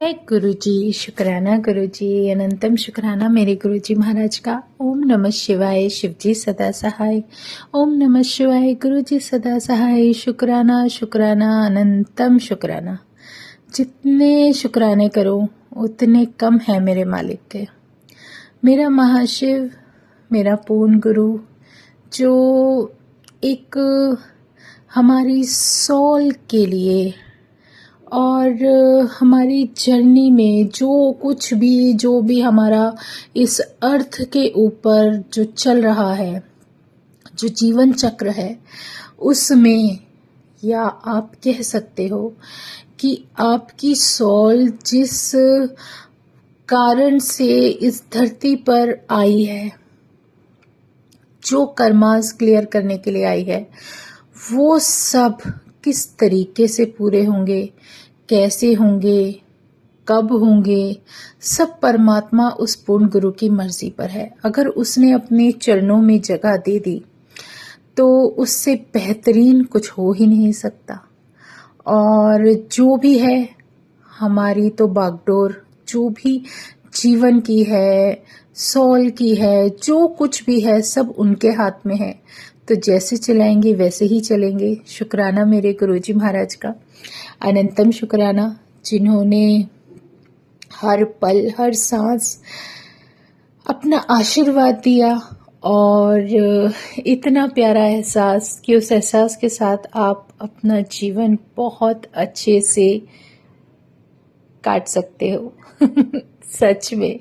जय गुरु जी। शुक्राना गुरु जी, अनंतम शुक्राना मेरे गुरु जी महाराज का। ओम नमः शिवाय। शिव जी सदा सहाय। ओम नमः शिवाय। गुरु जी सदा सहाय। शुक्राना शुक्राना अनंतम शुक्राना। जितने शुक्राने करो उतने कम है मेरे मालिक के। मेरा महाशिव, मेरा पूर्ण गुरु, जो एक हमारी सोल के लिए और हमारी जर्नी में जो भी हमारा इस अर्थ के ऊपर जो चल रहा है, जो जीवन चक्र है, उसमें, या आप कह सकते हो कि आपकी सोल जिस कारण से इस धरती पर आई है, जो कर्मास क्लियर करने के लिए आई है, वो सब किस तरीके से पूरे होंगे, कैसे होंगे, कब होंगे, सब परमात्मा उस पूर्ण गुरु की मर्जी पर है। अगर उसने अपने चरणों में जगह दे दी तो उससे बेहतरीन कुछ हो ही नहीं सकता। और जो भी है, हमारी तो बागडोर जो भी जीवन की है, सोल की है, जो कुछ भी है, सब उनके हाथ में है। तो जैसे चलाएंगे वैसे ही चलेंगे। शुक्राना मेरे गुरुजी महाराज का, अनंतम शुक्राना, जिन्होंने हर पल हर सांस अपना आशीर्वाद दिया और इतना प्यारा एहसास कि उस एहसास के साथ आप अपना जीवन बहुत अच्छे से काट सकते हो। सच में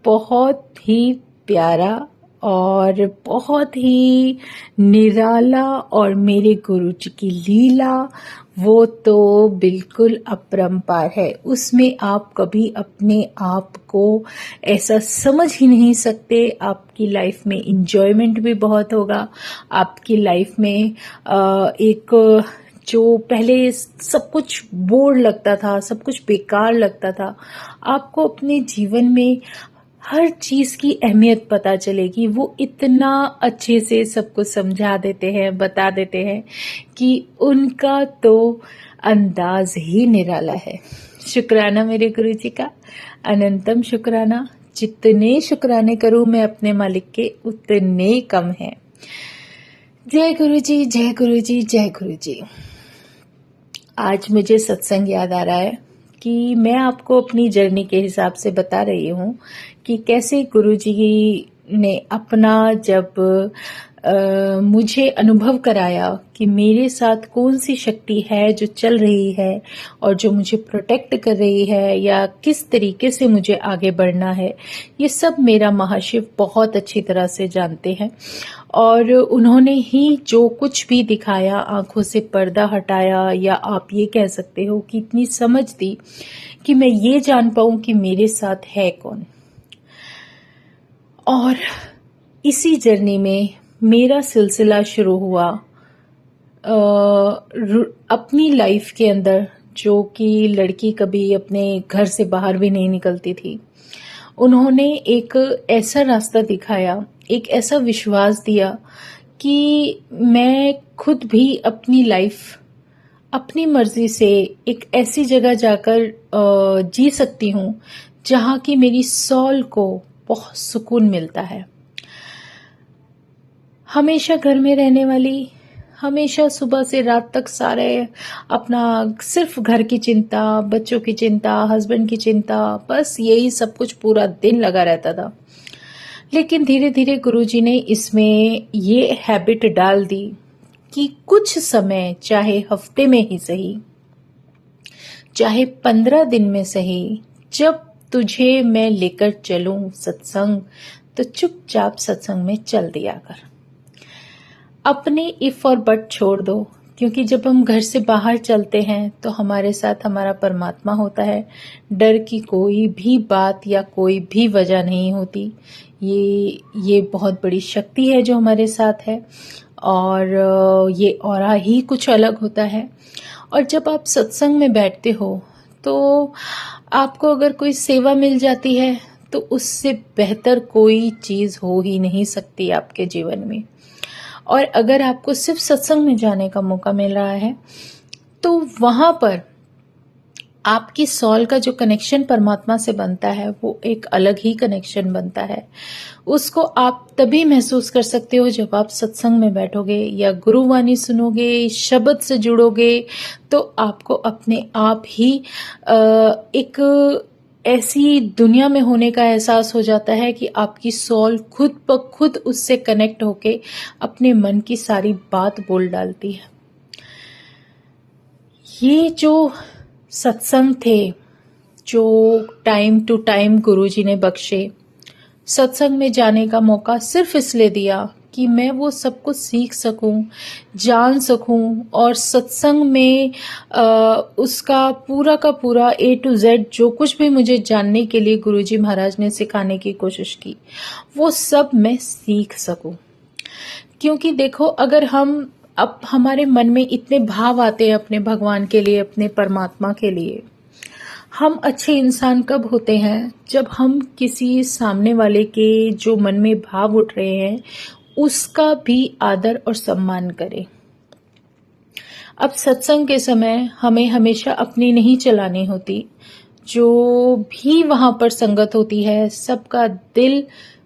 बहुत ही प्यारा और बहुत ही निराला, और मेरे गुरु जी की लीला वो तो बिल्कुल अपरंपार है। उसमें आप कभी अपने आप को ऐसा समझ ही नहीं सकते। आपकी लाइफ में इंजॉयमेंट भी बहुत होगा। आपकी लाइफ में एक जो पहले सब कुछ बोर लगता था, सब कुछ बेकार लगता था, आपको अपने जीवन में हर चीज की अहमियत पता चलेगी। वो इतना अच्छे से सबको समझा देते हैं, बता देते हैं कि उनका तो अंदाज ही निराला है। शुक्राना मेरे गुरु जी का, अनंतम शुक्राना। जितने शुक्राने करूं मैं अपने मालिक के, उतने कम हैं। जय गुरु जी, जय गुरु जी, जय गुरु जी। आज मुझे सत्संग याद आ रहा है कि मैं आपको अपनी जर्नी के हिसाब से बता रही हूँ कि कैसे गुरुजी ने अपना जब मुझे अनुभव कराया कि मेरे साथ कौन सी शक्ति है जो चल रही है और जो मुझे प्रोटेक्ट कर रही है, या किस तरीके से मुझे आगे बढ़ना है, ये सब मेरा महाशिव बहुत अच्छी तरह से जानते हैं। और उन्होंने ही जो कुछ भी दिखाया, आंखों से पर्दा हटाया, या आप ये कह सकते हो कि इतनी समझ दी कि मैं ये जान पाऊं कि मेरे साथ है कौन। और इसी जर्नी में मेरा सिलसिला शुरू हुआ अपनी लाइफ के अंदर, जो कि लड़की कभी अपने घर से बाहर भी नहीं निकलती थी। उन्होंने एक ऐसा रास्ता दिखाया, एक ऐसा विश्वास दिया कि मैं खुद भी अपनी लाइफ अपनी मर्जी से एक ऐसी जगह जाकर जी सकती हूँ जहाँ की मेरी सोल को बहुत सुकून मिलता है। हमेशा घर में रहने वाली, हमेशा सुबह से रात तक सारे अपना सिर्फ घर की चिंता, बच्चों की चिंता, हस्बैंड की चिंता, बस यही सब कुछ पूरा दिन लगा रहता था। लेकिन धीरे धीरे गुरुजी ने इसमें ये हैबिट डाल दी कि कुछ समय, चाहे हफ्ते में ही सही, चाहे 15 दिन में सही, जब तुझे मैं लेकर चलूं सत्संग, तो चुपचाप सत्संग में चल दिया कर। अपने इफ और बट छोड़ दो, क्योंकि जब हम घर से बाहर चलते हैं तो हमारे साथ हमारा परमात्मा होता है। डर की कोई भी बात या कोई भी वजह नहीं होती। ये बहुत बड़ी शक्ति है जो हमारे साथ है, और ये ऑरा ही कुछ अलग होता है। और जब आप सत्संग में बैठते हो तो आपको अगर कोई सेवा मिल जाती है तो उससे बेहतर कोई चीज हो ही नहीं सकती आपके जीवन में। और अगर आपको सिर्फ सत्संग में जाने का मौका मिल रहा है तो वहां पर आपकी सॉल का जो कनेक्शन परमात्मा से बनता है वो एक अलग ही कनेक्शन बनता है। उसको आप तभी महसूस कर सकते हो जब आप सत्संग में बैठोगे या गुरुवाणी सुनोगे, शब्द से जुड़ोगे, तो आपको अपने आप ही एक ऐसी दुनिया में होने का एहसास हो जाता है कि आपकी सॉल खुद ब खुद उससे कनेक्ट होके अपने मन की सारी बात बोल डालती है। ये जो सत्संग थे, जो टाइम टू टाइम गुरुजी ने बख्शे, सत्संग में जाने का मौका सिर्फ इसलिए दिया कि मैं वो सब कुछ सीख सकूं, जान सकूं और सत्संग में उसका पूरा का पूरा A to Z जो कुछ भी मुझे जानने के लिए गुरुजी महाराज ने सिखाने की कोशिश की, वो सब मैं सीख सकूं। क्योंकि देखो, अगर अब हमारे मन में इतने भाव आते हैं अपने भगवान के लिए, अपने परमात्मा के लिए, हम अच्छे इंसान कब होते हैं? जब हम किसी सामने वाले के जो मन में भाव उठ रहे हैं उसका भी आदर और सम्मान करें। अब सत्संग के समय हमें हमेशा अपनी नहीं चलानी होती। जो भी वहां पर संगत होती है, सबका दिल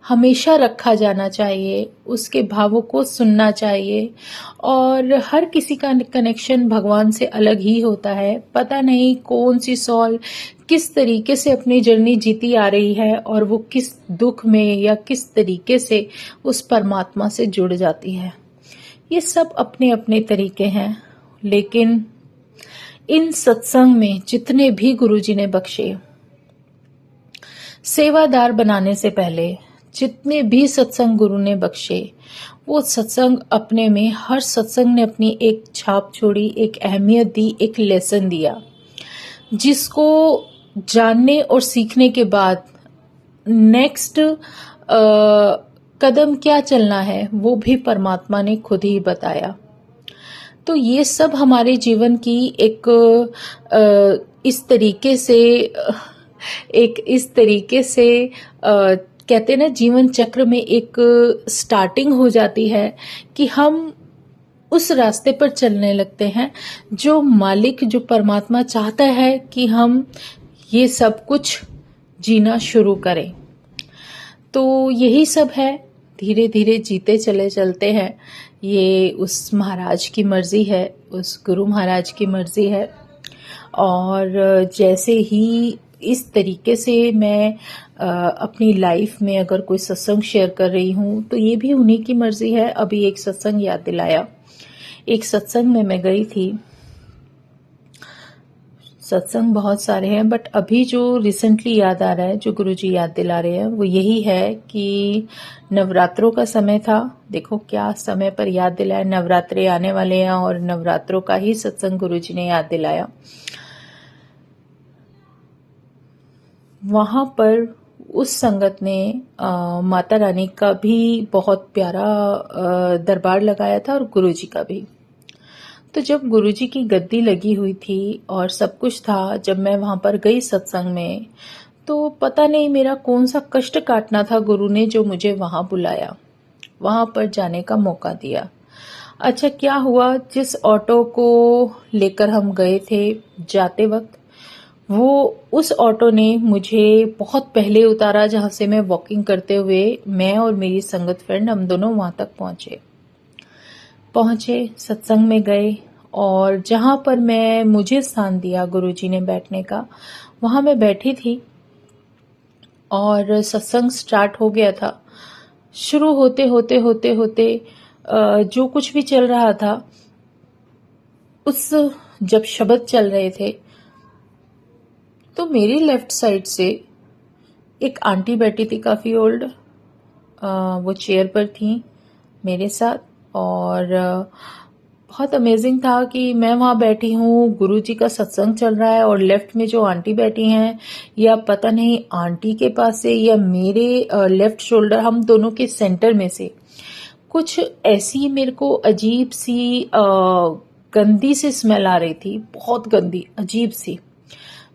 हमेशा रखा जाना चाहिए, उसके भावों को सुनना चाहिए। और हर किसी का कनेक्शन भगवान से अलग ही होता है। पता नहीं कौन सी सॉल किस तरीके से अपनी जर्नी जीती आ रही है और वो किस दुख में या किस तरीके से उस परमात्मा से जुड़ जाती है। ये सब अपने अपने तरीके हैं, लेकिन इन सत्संग में जितने भी गुरुजी ने बख्शे, सेवादार बनाने से पहले जितने भी सत्संग गुरु ने बख्शे, वो सत्संग अपने में, हर सत्संग ने अपनी एक छाप छोड़ी, एक अहमियत दी, एक लेसन दिया, जिसको जानने और सीखने के बाद नेक्स्ट कदम क्या चलना है वो भी परमात्मा ने खुद ही बताया। तो ये सब हमारे जीवन की एक इस तरीके से कहते हैं ना, जीवन चक्र में एक स्टार्टिंग हो जाती है कि हम उस रास्ते पर चलने लगते हैं जो मालिक, जो परमात्मा चाहता है कि हम ये सब कुछ जीना शुरू करें। तो यही सब है, धीरे धीरे जीते चलते हैं। ये उस महाराज की मर्जी है, उस गुरु महाराज की मर्जी है। और जैसे ही इस तरीके से मैं अपनी लाइफ में अगर कोई सत्संग शेयर कर रही हूँ तो ये भी उन्हीं की मर्जी है। अभी एक सत्संग याद दिलाया, एक सत्संग में मैं गई थी। सत्संग बहुत सारे हैं, बट अभी जो रिसेंटली याद आ रहा है, जो गुरुजी याद दिला रहे हैं, वो यही है कि नवरात्रों का समय था। देखो क्या समय पर याद दिलाया, नवरात्रे आने वाले हैं और नवरात्रों का ही सत्संग गुरुजी ने याद दिलाया। वहां पर उस संगत ने माता रानी का भी बहुत प्यारा दरबार लगाया था और गुरुजी का भी। तो जब गुरुजी की गद्दी लगी हुई थी और सब कुछ था, जब मैं वहां पर गई सत्संग में, तो पता नहीं मेरा कौन सा कष्ट काटना था गुरु ने जो मुझे वहां बुलाया, वहां पर जाने का मौका दिया। अच्छा, क्या हुआ, जिस ऑटो को लेकर हम गए थे जाते वक्त, वो उस ऑटो ने मुझे बहुत पहले उतारा, जहां से मैं वॉकिंग करते हुए, मैं और मेरी संगत फ्रेंड, हम दोनों वहां तक पहुंचे, सत्संग में गए। और जहां पर मुझे स्थान दिया गुरुजी ने बैठने का, वहां मैं बैठी थी और सत्संग स्टार्ट हो गया था। शुरू होते जो कुछ भी चल रहा था, जब शब्द चल रहे थे, तो मेरी लेफ्ट साइड से एक आंटी बैठी थी, काफी ओल्ड, वो चेयर पर थी मेरे साथ। और बहुत अमेजिंग था कि मैं वहां बैठी हूँ, गुरुजी का सत्संग चल रहा है और लेफ्ट में जो आंटी बैठी हैं, या पता नहीं आंटी के पास से या मेरे लेफ्ट शोल्डर, हम दोनों के सेंटर में से कुछ ऐसी मेरे को अजीब सी गंदी सी स्मेल आ रही थी, बहुत गंदी अजीब सी,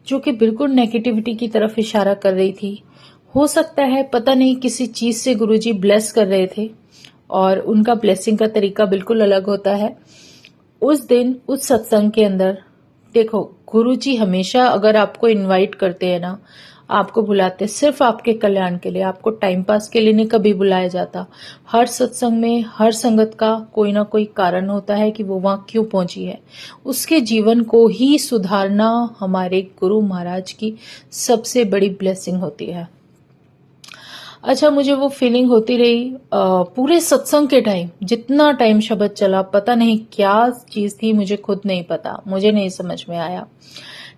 जो कि बिल्कुल नेगेटिविटी की तरफ इशारा कर रही थी। हो सकता है, पता नहीं, किसी चीज से गुरुजी ब्लेस कर रहे थे और उनका ब्लेसिंग का तरीका बिल्कुल अलग होता है। उस दिन उस सत्संग के अंदर देखो, गुरुजी हमेशा अगर आपको इनवाइट करते हैं ना, आपको बुलाते हैं सिर्फ आपके कल्याण के लिए, आपको टाइम पास के लिए नहीं कभी बुलाया जाता। हर सत्संग में, हर संगत का कोई ना कोई कारण होता है कि वो वहां क्यों पहुंची है। उसके जीवन को ही सुधारना हमारे गुरु महाराज की सबसे बड़ी ब्लेसिंग होती है। अच्छा, मुझे वो फीलिंग होती रही पूरे सत्संग के टाइम, जितना टाइम शब्द चला, पता नहीं क्या चीज थी, मुझे खुद नहीं पता, मुझे नहीं समझ में आया,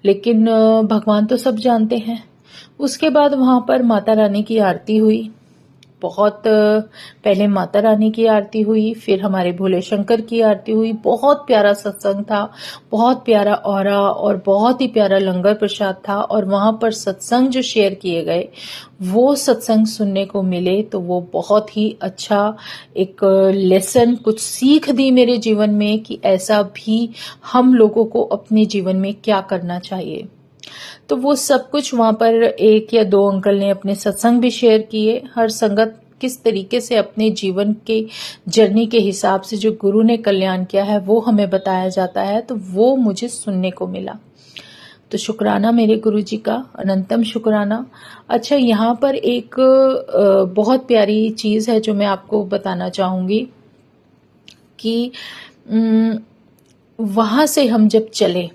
लेकिन भगवान तो सब जानते हैं। उसके बाद वहां पर माता रानी की आरती हुई। बहुत पहले माता रानी की आरती हुई, फिर हमारे भोले शंकर की आरती हुई। बहुत प्यारा सत्संग था, बहुत प्यारा ऑरा और बहुत ही प्यारा लंगर प्रसाद था। और वहां पर सत्संग जो शेयर किए गए, वो सत्संग सुनने को मिले तो वो बहुत ही अच्छा एक लेसन, कुछ सीख दी मेरे जीवन में कि ऐसा भी हम लोगों को अपने जीवन में क्या करना चाहिए। तो वो सब कुछ वहां पर एक या दो अंकल ने अपने सत्संग भी शेयर किए। हर संगत किस तरीके से अपने जीवन के जर्नी के हिसाब से जो गुरु ने कल्याण किया है वो हमें बताया जाता है, तो वो मुझे सुनने को मिला। तो शुक्राना मेरे गुरु जी का, अनंतम शुक्राना। अच्छा, यहाँ पर एक बहुत प्यारी चीज है जो मैं आपको बताना चाहूंगी कि वहां से हम जब चले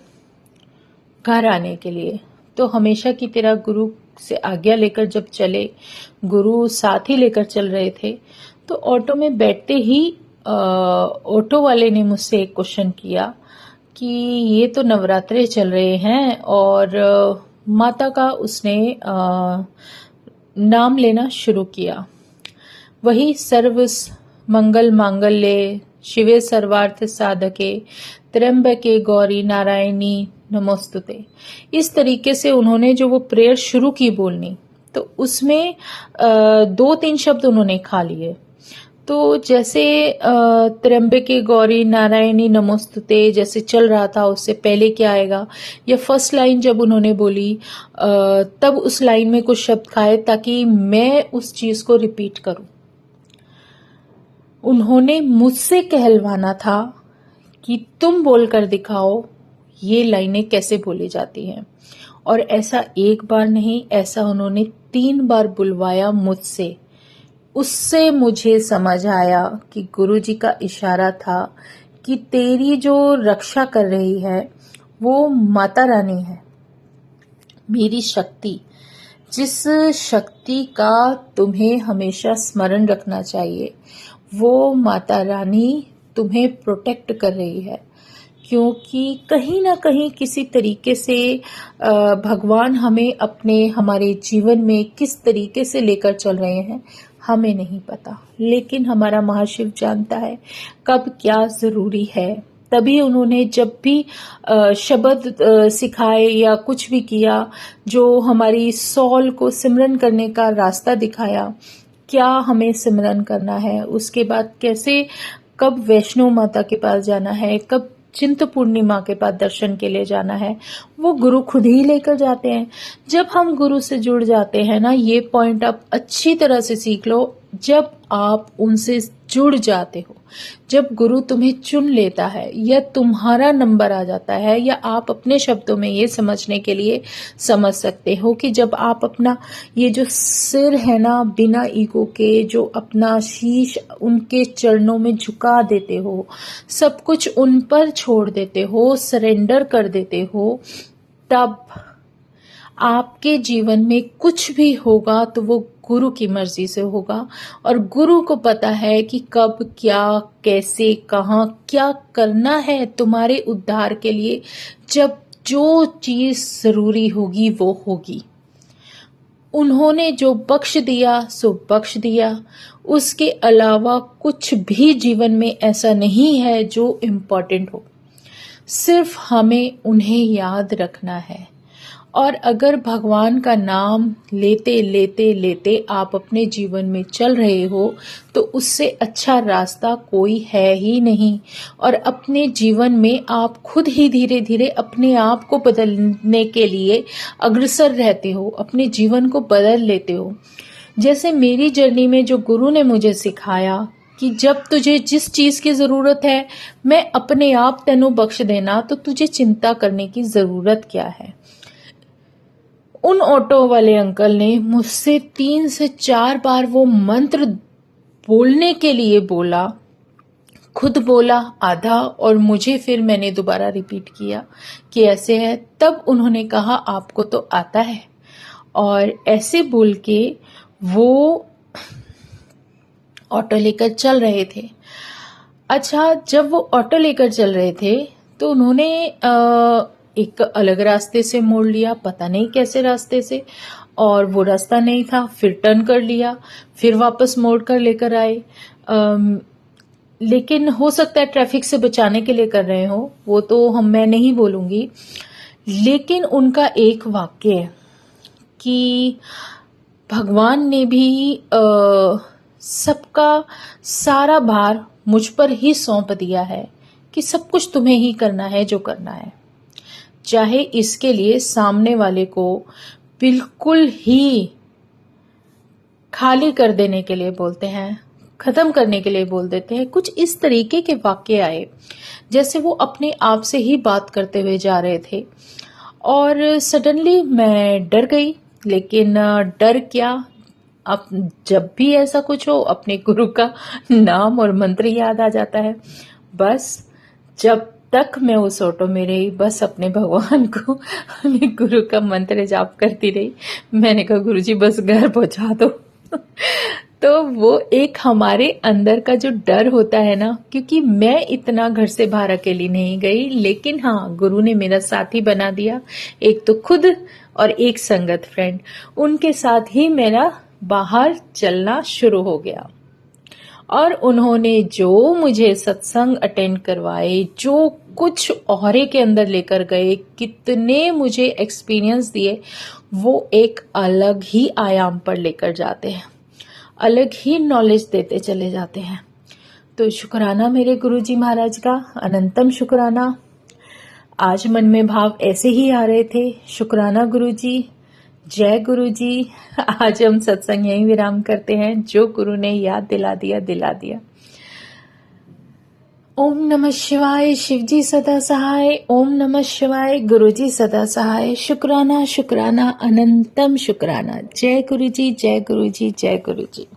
घर आने के लिए, तो हमेशा की तरह गुरु से आज्ञा लेकर जब चले, गुरु साथ ही लेकर चल रहे थे, तो ऑटो में बैठते ही ऑटो वाले ने मुझसे एक क्वेश्चन किया कि ये तो नवरात्रे चल रहे हैं और माता का उसने नाम लेना शुरू किया। वही सर्व मंगल मांगल्ये शिवे सर्वार्थ साधके त्र्यंबके गौरी नारायणी नमोस्तुते। इस तरीके से उन्होंने जो वो प्रेयर शुरू की बोलनी, तो उसमें 2-3 शब्द उन्होंने खा लिए। तो जैसे त्र्यंबके गौरी नारायणी नमोस्तुते जैसे चल रहा था, उससे पहले क्या आएगा, या फर्स्ट लाइन जब उन्होंने बोली तब उस लाइन में कुछ शब्द खाए ताकि मैं उस चीज को रिपीट करूं। उन्होंने मुझसे कहलवाना था कि तुम बोलकर दिखाओ ये लाइनें कैसे बोली जाती हैं। और ऐसा एक बार नहीं, ऐसा उन्होंने 3 बार बुलवाया मुझसे। उससे मुझे समझ आया कि गुरुजी का इशारा था कि तेरी जो रक्षा कर रही है वो माता रानी है, मेरी शक्ति। जिस शक्ति का तुम्हें हमेशा स्मरण रखना चाहिए, वो माता रानी तुम्हें प्रोटेक्ट कर रही है। क्योंकि कहीं ना कहीं किसी तरीके से भगवान हमें हमारे जीवन में किस तरीके से लेकर चल रहे हैं हमें नहीं पता, लेकिन हमारा महाशिव जानता है कब क्या जरूरी है। तभी उन्होंने जब भी शब्द सिखाए या कुछ भी किया, जो हमारी सॉल को सिमरन करने का रास्ता दिखाया, क्या हमें सिमरन करना है, उसके बाद कैसे, कब वैष्णो माता के पास जाना है, कब चिंतपूर्णी माँ के पास दर्शन के लिए जाना है, वो गुरु खुद ही लेकर जाते हैं। जब हम गुरु से जुड़ जाते हैं ना, ये पॉइंट आप अच्छी तरह से सीख लो, जब आप उनसे जुड़ जाते हो, जब गुरु तुम्हें चुन लेता है या तुम्हारा नंबर आ जाता है, या आप अपने शब्दों में ये समझने के लिए समझ सकते हो कि जब आप अपना ये जो सिर है ना, बिना ईगो के जो अपना शीश उनके चरणों में झुका देते हो, सब कुछ उन पर छोड़ देते हो, सरेंडर कर देते हो, तब आपके जीवन में कुछ भी होगा तो वो गुरु की मर्जी से होगा। और गुरु को पता है कि कब क्या कैसे कहाँ क्या करना है तुम्हारे उद्धार के लिए। जब जो चीज जरूरी होगी वो होगी। उन्होंने जो बख्श दिया सो बख्श दिया, उसके अलावा कुछ भी जीवन में ऐसा नहीं है जो इम्पोर्टेंट हो। सिर्फ हमें उन्हें याद रखना है। और अगर भगवान का नाम लेते लेते लेते आप अपने जीवन में चल रहे हो तो उससे अच्छा रास्ता कोई है ही नहीं। और अपने जीवन में आप खुद ही धीरे धीरे अपने आप को बदलने के लिए अग्रसर रहते हो, अपने जीवन को बदल लेते हो। जैसे मेरी जर्नी में जो गुरु ने मुझे सिखाया कि जब तुझे जिस चीज़ की ज़रूरत है मैं अपने आप तेनों बख्श देना, तो तुझे चिंता करने की ज़रूरत क्या है। उन ऑटो वाले अंकल ने मुझसे 3 से 4 बार वो मंत्र बोलने के लिए बोला, खुद बोला आधा और मुझे फिर मैंने दोबारा रिपीट किया कि ऐसे है। तब उन्होंने कहा आपको तो आता है, और ऐसे बोल के वो ऑटो लेकर चल रहे थे। अच्छा, जब वो ऑटो लेकर चल रहे थे तो उन्होंने एक अलग रास्ते से मोड़ लिया, पता नहीं कैसे रास्ते से, और वो रास्ता नहीं था, फिर टर्न कर लिया, फिर वापस मोड़ कर लेकर आए। लेकिन हो सकता है ट्रैफिक से बचाने के लिए कर रहे हो, वो तो मैं नहीं बोलूंगी। लेकिन उनका एक वाक्य है कि भगवान ने भी सबका सारा भार मुझ पर ही सौंप दिया है कि सब कुछ तुम्हें ही करना है जो करना है, चाहे इसके लिए सामने वाले को बिल्कुल ही खाली कर देने के लिए बोलते हैं, खत्म करने के लिए बोल देते हैं। कुछ इस तरीके के वाक्य आए जैसे वो अपने आप से ही बात करते हुए जा रहे थे, और सडनली मैं डर गई। लेकिन डर क्या, अब जब भी ऐसा कुछ हो अपने गुरु का नाम और मंत्र याद आ जाता है। बस जब तक मैं उस ऑटो में रही, बस अपने भगवान को, अपने गुरु का मंत्र जाप करती रही। मैंने कहा गुरुजी बस घर पहुंचा दो। तो वो एक हमारे अंदर का जो डर होता है ना, क्योंकि मैं इतना घर से बाहर अकेली नहीं गई, लेकिन हाँ गुरु ने मेरा साथी बना दिया, एक तो खुद और एक संगत फ्रेंड, उनके साथ ही मेरा बाहर चलना शुरू हो गया। और उन्होंने जो मुझे सत्संग अटेंड करवाए, जो कुछ औरे के अंदर लेकर गए, कितने मुझे एक्सपीरियंस दिए, वो एक अलग ही आयाम पर लेकर जाते हैं, अलग ही नॉलेज देते चले जाते हैं। तो शुक्राना मेरे गुरुजी महाराज का, अनंतम शुक्राना। आज मन में भाव ऐसे ही आ रहे थे। शुक्राना गुरुजी, जय गुरुजी। आज हम सत्संग यहीं विराम करते हैं। जो गुरु ने याद दिला दिया दिला दिया। ओम नमः शिवाय, शिवजी सदा सहाय। ओम नमः शिवाय, गुरुजी सदा सहाय। शुक्राना शुक्राना, अनंतम शुक्राना। जय गुरुजी, जय गुरुजी, जय गुरुजी।